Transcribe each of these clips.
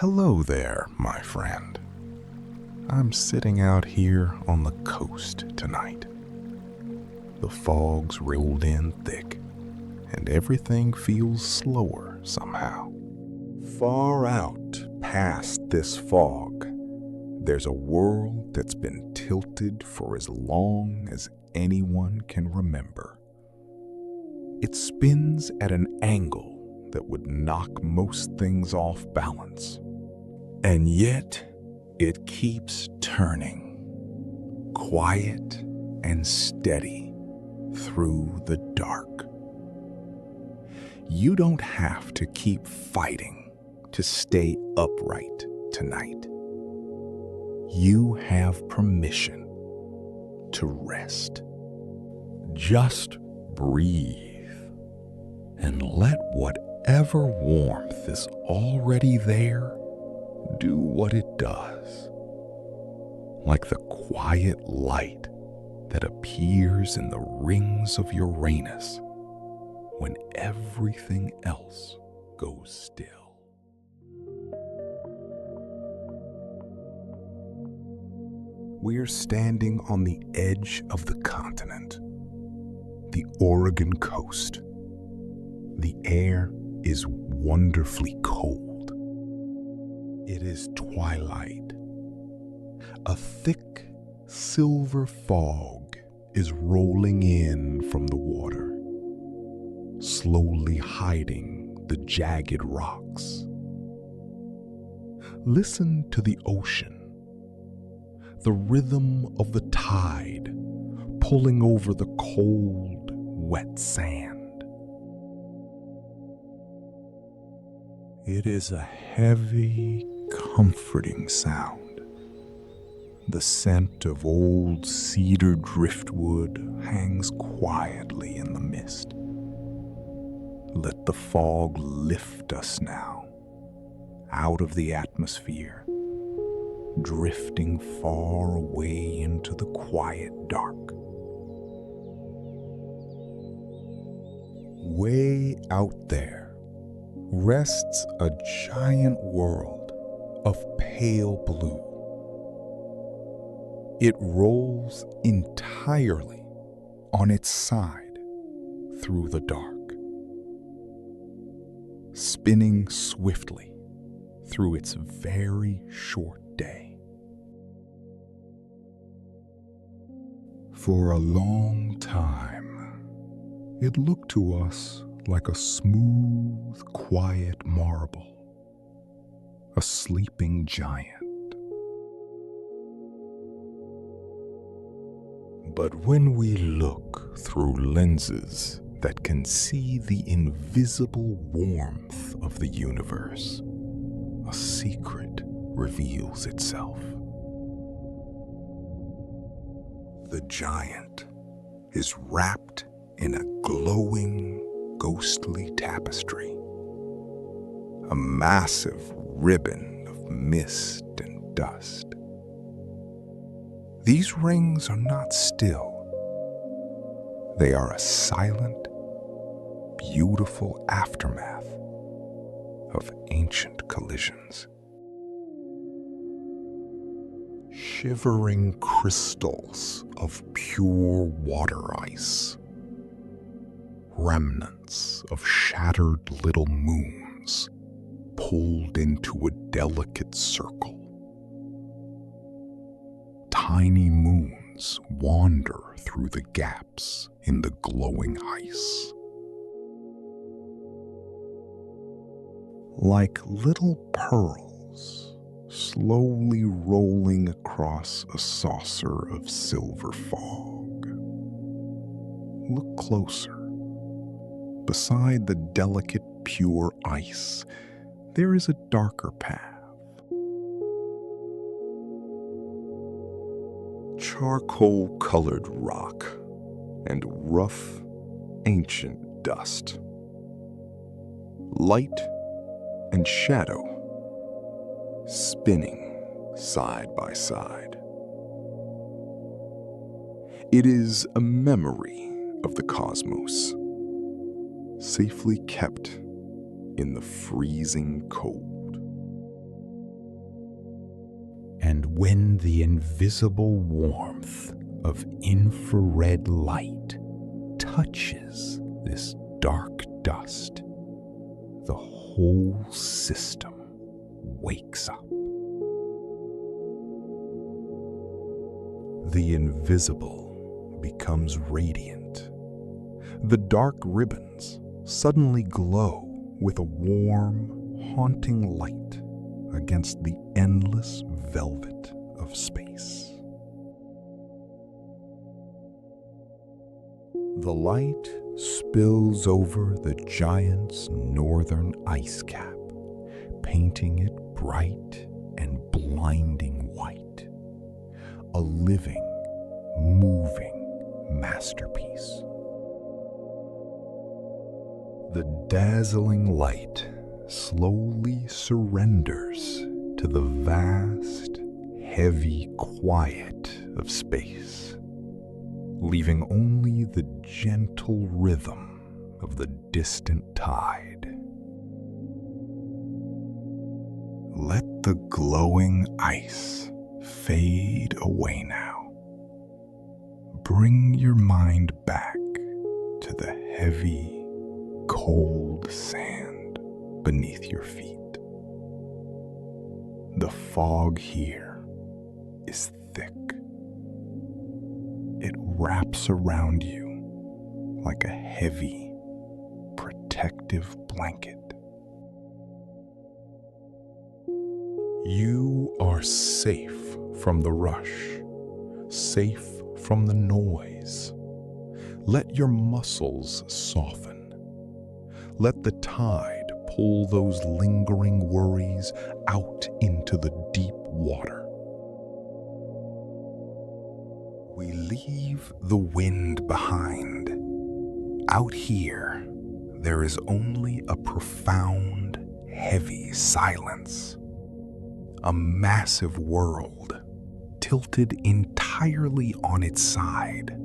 Hello there, my friend. I'm sitting out here on the coast tonight. The fog's rolled in thick, and everything feels slower somehow. Far out past this fog, there's a world that's been tilted for as long as anyone can remember. It spins at an angle that would knock most things off balance. And yet, it keeps turning, quiet and steady through the dark. You don't have to keep fighting to stay upright tonight. You have permission to rest. Just breathe and let whatever warmth is already there do what it does. Like the quiet light that appears in the rings of Uranus when everything else goes still. We're standing on the edge of the continent, the Oregon coast. The air is wonderfully cold. It is twilight. A thick silver fog is rolling in from the water, slowly hiding the jagged rocks. Listen to the ocean, the rhythm of the tide pulling over the cold, wet sand. It is a heavy, comforting sound. The scent of old cedar driftwood hangs quietly in the mist. Let the fog lift us now, out of the atmosphere, drifting far away into the quiet dark. Way out there rests a giant world of pale blue. It rolls entirely on its side through the dark, spinning swiftly through its very short day. For a long time, it looked to us like a smooth, quiet marble, a sleeping giant. But when we look through lenses that can see the invisible warmth of the universe, a secret reveals itself. The giant is wrapped in a glowing, ghostly tapestry, a massive ribbon of mist and dust. These rings are not still. They are a silent, beautiful aftermath of ancient collisions. Shivering crystals of pure water ice, remnants of shattered little moons pulled into a delicate circle. Tiny moons wander through the gaps in the glowing ice. Like little pearls slowly rolling across a saucer of silver fog. Look closer. Beside the delicate, pure ice, there is a darker path. Charcoal-colored rock and rough, ancient dust. Light and shadow spinning side by side. It is a memory of the cosmos, safely kept in the freezing cold. And when the invisible warmth of infrared light touches this dark dust, the whole system wakes up. The invisible becomes radiant. The dark ribbons suddenly glow with a warm, haunting light against the endless velvet of space. The light spills over the giant's northern ice cap, painting it bright and blinding white, a living, moving masterpiece. The dazzling light slowly surrenders to the vast, heavy quiet of space, leaving only the gentle rhythm of the distant tide. Let the glowing ice fade away now. Bring your mind back to the heavy, cold sand beneath your feet. The fog here is thick. It wraps around you like a heavy, protective blanket. You are safe from the rush, safe from the noise. Let your muscles soften. Let the tide pull those lingering worries out into the deep water. We leave the wind behind. Out here, there is only a profound, heavy silence. A massive world, tilted entirely on its side,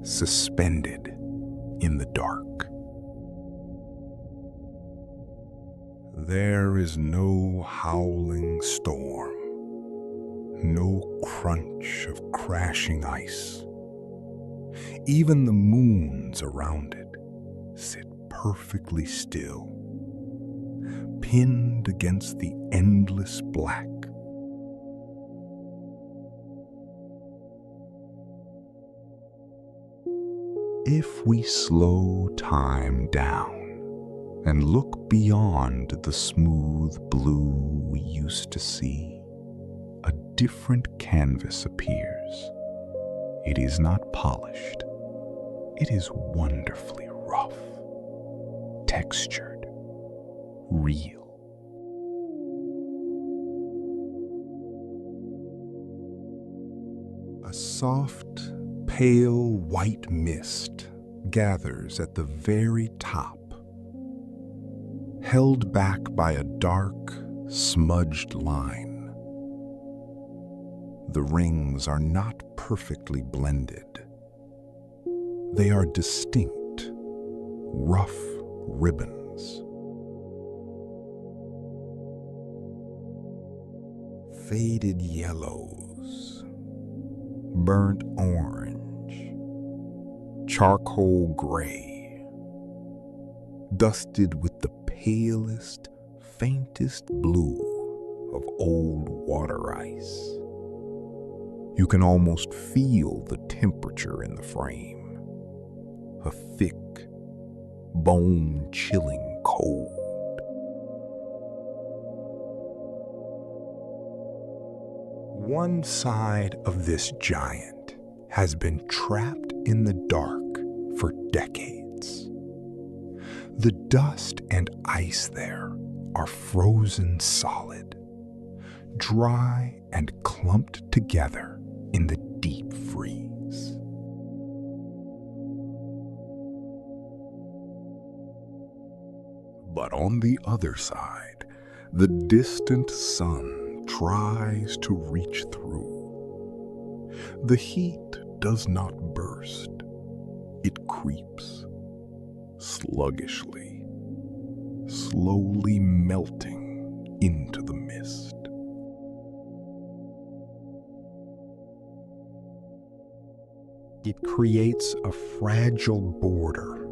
suspended in the dark. There is no howling storm, no crunch of crashing ice. Even the moons around it sit perfectly still, pinned against the endless black. If we slow time down and look beyond the smooth blue we used to see, a different canvas appears. It is not polished. It is wonderfully rough, textured, real. A soft, pale white mist gathers at the very top, held back by a dark, smudged line. The rings are not perfectly blended. They are distinct, rough ribbons. Faded yellows, burnt orange, charcoal gray, dusted with the palest, faintest blue of old water ice. You can almost feel the temperature in the frame, a thick, bone-chilling cold. One side of this giant has been trapped in the dark for decades. The dust and ice there are frozen solid, dry and clumped together in the deep freeze. But on the other side, the distant sun tries to reach through. The heat does not burst. It creeps, sluggishly, slowly melting into the mist. It creates a fragile border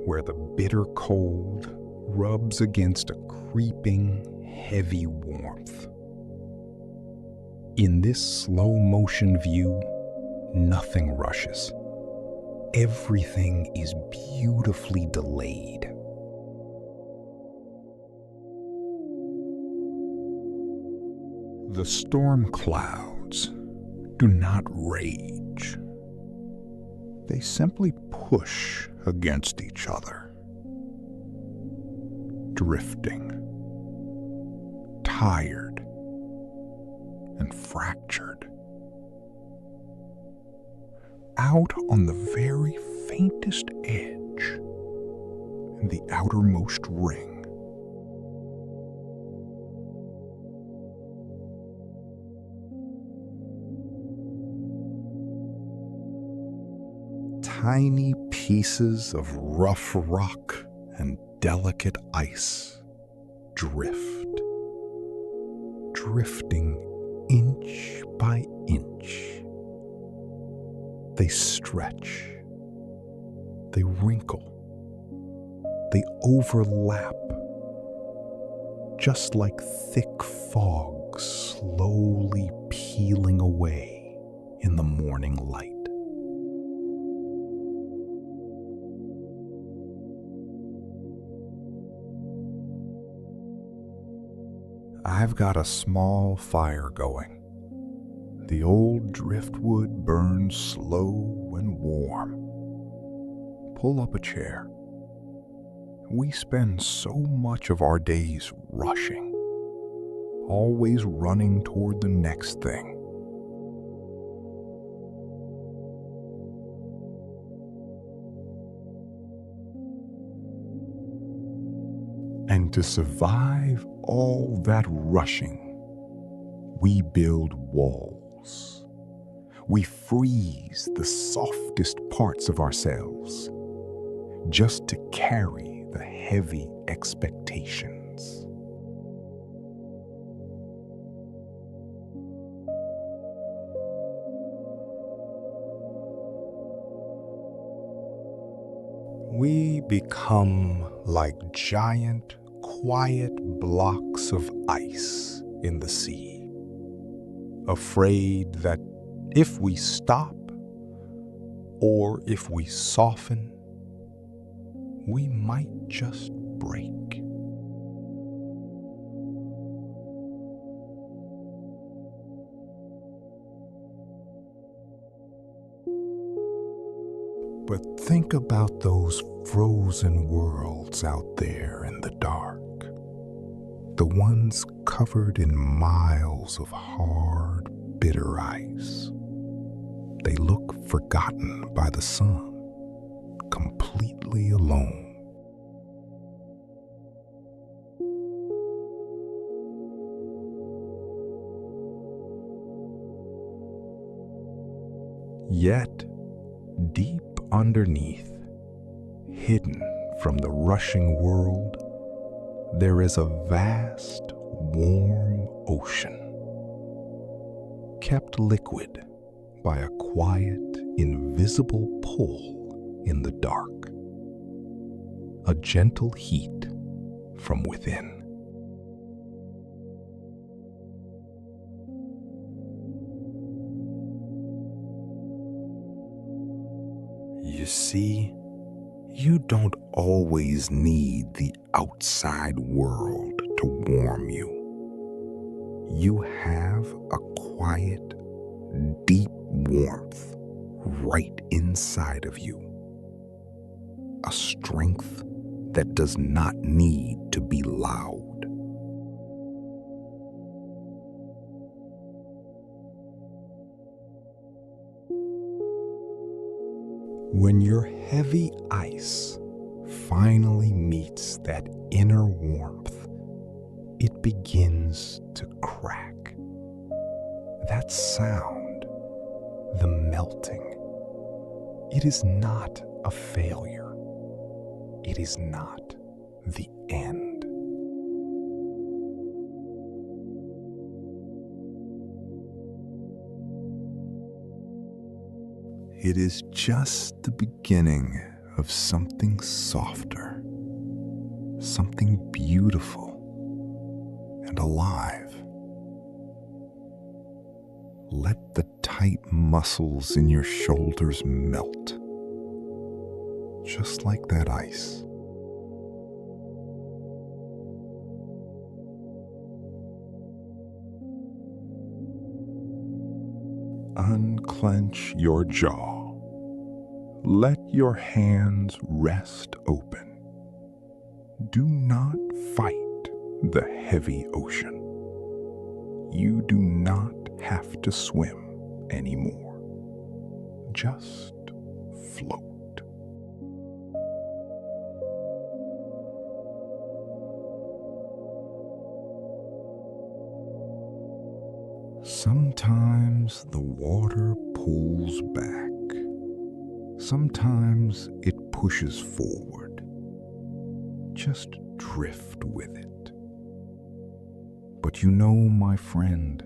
where the bitter cold rubs against a creeping, heavy warmth. In this slow-motion view, nothing rushes. Everything is beautifully delayed. The storm clouds do not rage. They simply push against each other, drifting, tired and fractured. Out on the very faintest edge in the outermost ring, tiny pieces of rough rock and delicate ice drift, drifting inch by inch. They stretch, they wrinkle, they overlap, just like thick fog slowly peeling away in the morning light. I've got a small fire going. The old driftwood burns slow and warm. Pull up a chair. We spend so much of our days rushing, always running toward the next thing. And to survive all that rushing, we build walls. We freeze the softest parts of ourselves just to carry the heavy expectations. We become like giant, quiet blocks of ice in the sea, afraid that if we stop or if we soften, we might just break. But think about those frozen worlds out there in the dark. The ones covered in miles of hard, bitter ice. They look forgotten by the sun, completely alone. Yet, deep underneath, hidden from the rushing world, there is a vast, warm ocean, kept liquid by a quiet, invisible pull in the dark, a gentle heat from within. You see, you don't always need the outside world to warm you. You have a quiet, deep warmth right inside of you. A strength that does not need to be loud. When your heavy ice finally meets that inner warmth, it begins to crack. That sound, the melting, it is not a failure. It is not the end. it is just the beginning of something softer, something beautiful and alive. Let the tight muscles in your shoulders melt, just like that ice. Unclench your jaw. Let your hands rest open. Do not fight the heavy ocean. You do not have to swim anymore. Just float. Sometimes the water pulls back. Sometimes it pushes forward. Just drift with it. But you know, my friend,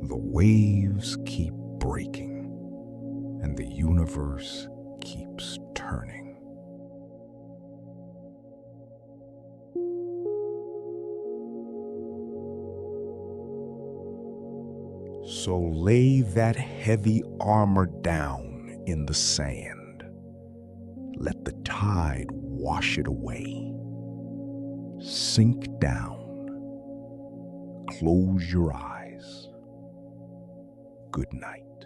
the waves keep breaking and the universe keeps turning. So lay that heavy armor down in the sand. Let the tide wash it away. Sink down. Close your eyes. Good night.